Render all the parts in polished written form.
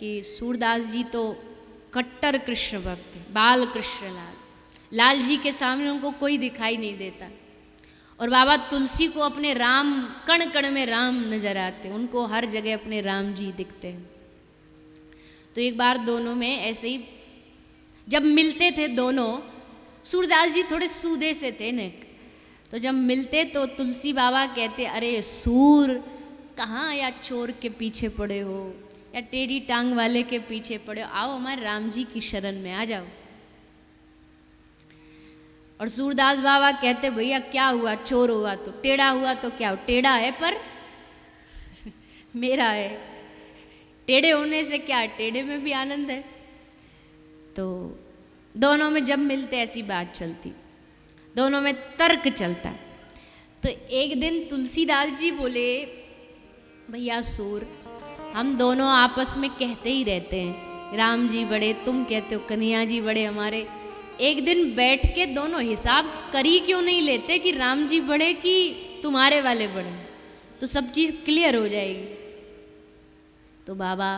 कि सूरदास जी तो कट्टर कृष्ण भक्त, बाल कृष्ण लाल जी के सामने उनको कोई दिखाई नहीं देता, और बाबा तुलसी को अपने राम, कण कण में राम नजर आते, उनको हर जगह अपने राम जी दिखते हैं। तो एक बार दोनों में ऐसे ही जब मिलते थे दोनों, सूरदास जी थोड़े सूदे से थे न, तो जब मिलते तो तुलसी बाबा कहते, अरे सूर कहाँ या चोर के पीछे पड़े हो या टेढ़ी टांग वाले के पीछे पड़े हो, आओ हमारे राम जी की शरण में आ जाओ। और सूरदास बाबा कहते, भैया क्या हुआ, चोर हुआ तो टेढ़ा हुआ तो क्या हो, टेढ़ा है पर मेरा है, टेढ़े होने से क्या, टेढ़े में भी आनंद है। तो दोनों में जब मिलते ऐसी बात चलती, दोनों में तर्क चलता। तो एक दिन तुलसीदास जी बोले, भैया सूर, हम दोनों आपस में कहते ही रहते हैं, राम जी बड़े, तुम कहते हो कन्हैया जी बड़े हमारे, एक दिन बैठ के दोनों हिसाब करी क्यों नहीं लेते कि राम जी बड़े कि तुम्हारे वाले बड़े, तो सब चीज़ क्लियर हो जाएगी। तो बाबा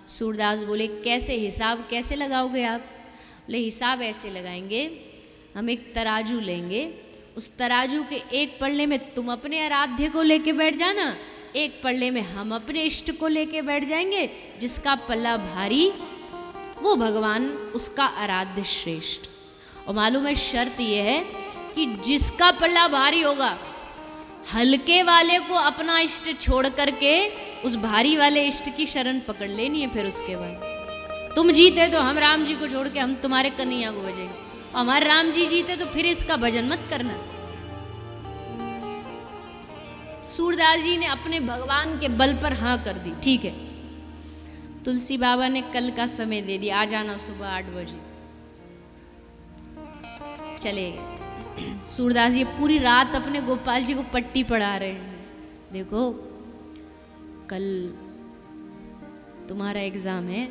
सूरदास बोले, कैसे हिसाब कैसे लगाओगे आप? बोले हिसाब ऐसे लगाएंगे, हम एक तराजू लेंगे, उस तराजू के एक पल्ले में तुम अपने आराध्य को लेके बैठ जाना, एक पल्ले में हम अपने इष्ट को लेके बैठ जाएंगे, जिसका पल्ला भारी वो भगवान, उसका आराध्य श्रेष्ठ। और मालूम है शर्त यह है कि जिसका पल्ला भारी होगा, हल्के वाले को अपना इष्ट छोड़ करके उस भारी वाले इष्ट की शरण पकड़ लेनी है। फिर उसके बाद तुम जीते तो हम राम जी को छोड़ के हम तुम्हारे कन्हैया को भजेंगे, और हमारे राम जी जीते तो फिर इसका भजन मत करना। सूरदास जी ने अपने भगवान के बल पर हाँ कर दी, ठीक है। तुलसी बाबा ने कल का समय दे दिया, आ जाना सुबह 8 बजे। चले गए। सूरदास जी पूरी रात अपने गोपाल जी को पट्टी पढ़ा रहे हैं, देखो कल तुम्हारा एग्जाम है,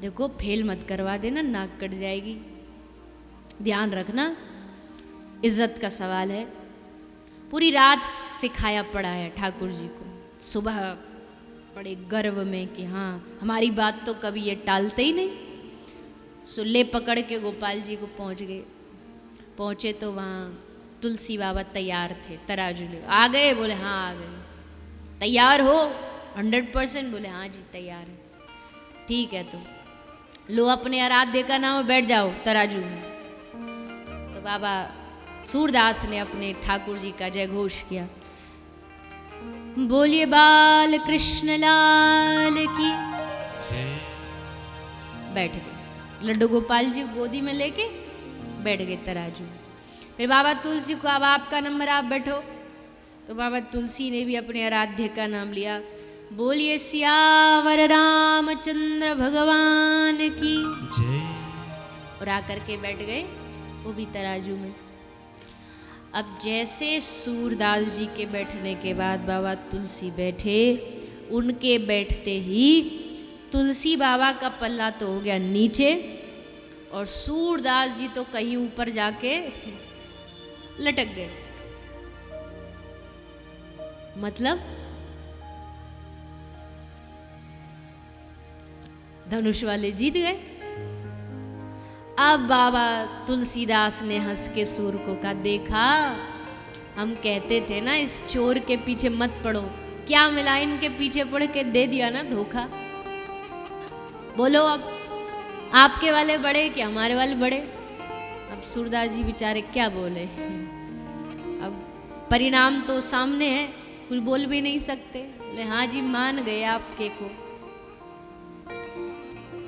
देखो फेल मत करवा देना, नाक कट जाएगी, ध्यान रखना, इज्जत का सवाल है। पूरी रात सिखाया पढ़ाया ठाकुर जी को। सुबह बड़े गर्व में कि हाँ हमारी बात तो कभी ये टालते ही नहीं। सुल्ले पकड़ के गोपाल जी को पहुंच गए। पहुंचे तो वहाँ तुलसी बाबा तैयार थे, तराजू ले आ गए। बोले हाँ आ गए। तैयार हो 100%? बोले हाँ जी तैयार है। ठीक है तो लो अपने आराध्य का नाम, बैठ जाओ तराजू में। तो बाबा सूरदास ने अपने ठाकुर जी का जय घोष किया, बोलिए बाल कृष्ण लाल की। बैठ गए, लड्डू गोपाल जी गोदी में लेके बैठ गए तराजू। फिर बाबा तुलसी को, अब आपका नंबर, आप बैठो। तो बाबा तुलसी ने भी अपने आराध्य का नाम लिया, बोलिए सियावर रामचंद्र भगवान की जय। और आकर के बैठ गए वो भी तराजू में। अब जैसे सूरदास जी के बैठने के बाद बाबा तुलसी बैठे, उनके बैठते ही तुलसी बाबा का पल्ला तो हो गया नीचे, और सूरदास जी तो कहीं ऊपर जाके लटक गए। मतलब धनुष वाले जीत गए। अब बाबा तुलसीदास ने हंस के सूर को कहा, देखा हम कहते थे ना इस चोर के पीछे मत पड़ो, क्या मिला इनके पीछे पड़ के दे दिया ना धोखा। बोलो अब आपके वाले बड़े कि हमारे वाले बड़े? अब सूरदास जी बेचारे क्या बोले, अब परिणाम तो सामने है, कुछ बोल भी नहीं सकते। बोले हाँ जी मान गए आपके को।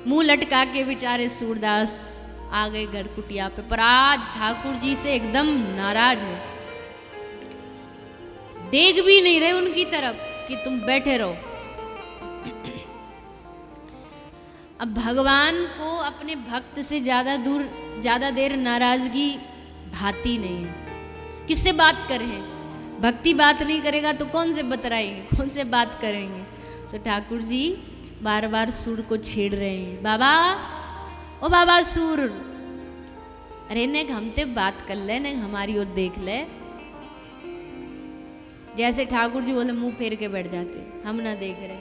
मुंह लटका के बेचारे सूरदास आ गए घर कुटिया पे। पर आज ठाकुर जी से एकदम नाराज है, देख भी नहीं रहे उनकी तरफ कि तुम बैठे रहो। अब भगवान को अपने भक्त से ज्यादा देर नाराजगी भाती नहीं है। किससे बात करें? भक्ति बात नहीं करेगा तो कौन से बतराएंगे, कौन से बात करेंगे? तो ठाकुर जी बार बार सूर को छेड़ रहे हैं, बाबा ओ बाबा सूर, अरे ने हमते बात कर ले, ने हमारी ओर देख ले। जैसे ठाकुर जी बोले मुंह फेर के बैठ जाते, हम ना देख रहे।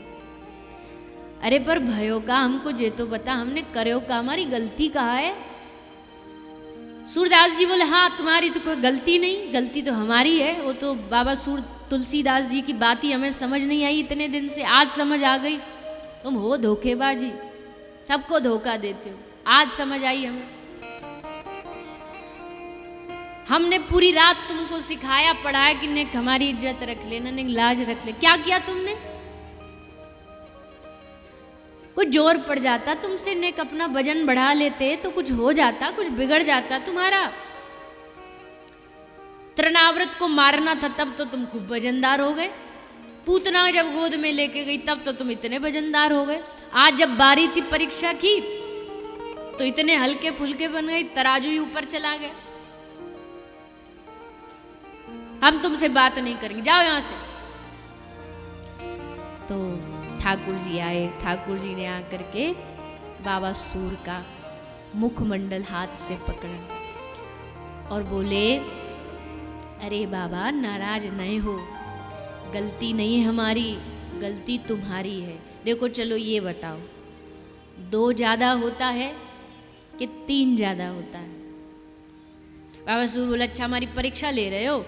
अरे पर भयो का हमको जे तो बता, हमने कर्यो का, हमारी गलती कहाँ है? सूरदास जी बोले हाँ तुम्हारी तो कोई गलती नहीं, गलती तो हमारी है। वो तो बाबा तुलसीदास जी की बात ही हमें समझ नहीं आई इतने दिन से, आज समझ आ गई। तुम हो धोखेबाजी, सबको धोखा देते हो, आज समझ आई हमें। हमने पूरी रात तुमको सिखाया पढ़ाया कि ने हमारी इज्जत रख लेना, ने लाज रख ले। क्या किया तुमने? कुछ जोर पड़ जाता तुमसे, ने अपना वजन बढ़ा लेते तो कुछ हो जाता, कुछ बिगड़ जाता तुम्हारा। तृणाव्रत को मारना था तब तो तुम खूब वजनदार हो गए, पूतना जब गोद में लेके गई तब तो तुम इतने वजनदार हो गए। आज जब बारी थी परीक्षा की तो इतने हल्के फुल्के बन गए, तराजू ही ऊपर चला गया। हम तुमसे बात नहीं करेंगे, जाओ यहां से। तो ठाकुर जी आए, ठाकुर जी ने आकर के बाबा सूर का मुखमंडल हाथ से पकड़ा और बोले अरे बाबा नाराज नहीं हो, गलती नहीं है हमारी, गलती तुम्हारी है। देखो चलो ये बताओ, 2 ज्यादा होता है कि 3 ज्यादा होता है? बाबा सूर बोला अच्छा हमारी परीक्षा ले रहे हो?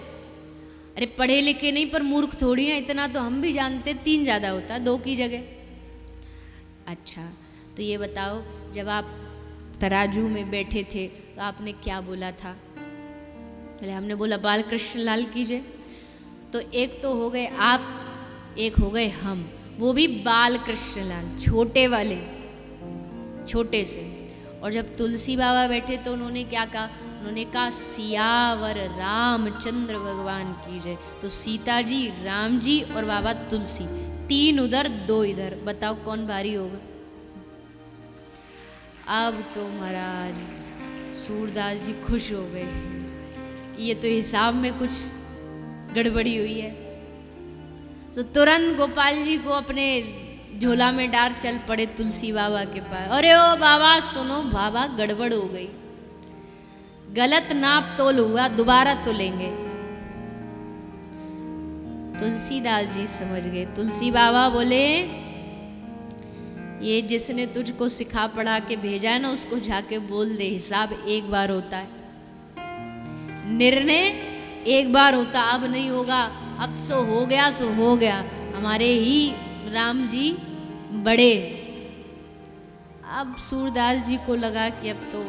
अरे पढ़े लिखे नहीं पर मूर्ख थोड़ी हैं, इतना तो हम भी जानते, 3 ज्यादा होता है 2 की जगह। अच्छा तो ये बताओ, जब आप तराजू में बैठे थे तो आपने क्या बोला था? अरे हमने बोला बाल कृष्ण लाल कीजिए। तो एक तो हो गए आप, एक हो गए हम, वो भी बाल कृष्ण लाल, छोटे वाले, छोटे से। और जब तुलसी बाबा बैठे तो उन्होंने क्या कहा? उन्होंने कहा सियावर रामचंद्र भगवान की जय। तो सीता जी, राम जी और बाबा तुलसी, 3 उधर 2 इधर, बताओ कौन भारी होगा? अब तो महाराज सूरदास जी खुश हो गए कि ये तो हिसाब में कुछ गड़बड़ी हुई है। तो तुरंत गोपाल जी को अपने झोला में डाल चल पड़े तुलसी बाबा के पास। अरे ओ बाबा सुनो, बाबा गड़बड़ हो गई, गलत नाप तोल हुआ, दोबारा तोलेंगे। तुलसीदास जी समझ गए। तुलसी बाबा बोले ये जिसने तुझको सिखा पढ़ा के भेजा है ना, उसको जाके बोल दे हिसाब एक बार होता है, निर्णय एक बार होता, अब नहीं होगा, अब सो हो गया सो हो गया। हमारे ही राम जी बड़े। अब सूरदास जी को लगा कि अब तो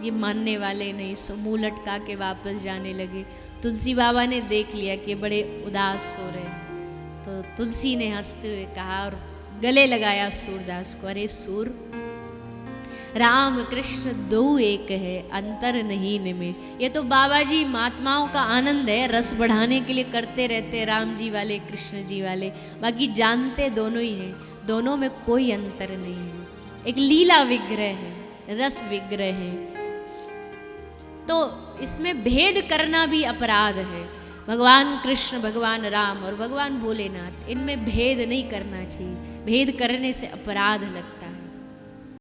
ये मानने वाले नहीं, सो मुंह लटका के वापस जाने लगे। तुलसी बाबा ने देख लिया कि बड़े उदास हो रहे, तो तुलसी ने हंसते हुए कहा और गले लगाया सूरदास को, अरे सूर, राम कृष्ण 2 एक है, अंतर नहीं निमेष। ये तो बाबा जी महात्माओं का आनंद है, रस बढ़ाने के लिए करते रहते, राम जी वाले कृष्ण जी वाले, बाकी जानते दोनों ही हैं, दोनों में कोई अंतर नहीं है। एक लीला विग्रह है, रस विग्रह है, तो इसमें भेद करना भी अपराध है। भगवान कृष्ण, भगवान राम और भगवान भोलेनाथ, इनमें भेद नहीं करना चाहिए, भेद करने से अपराध लगता है।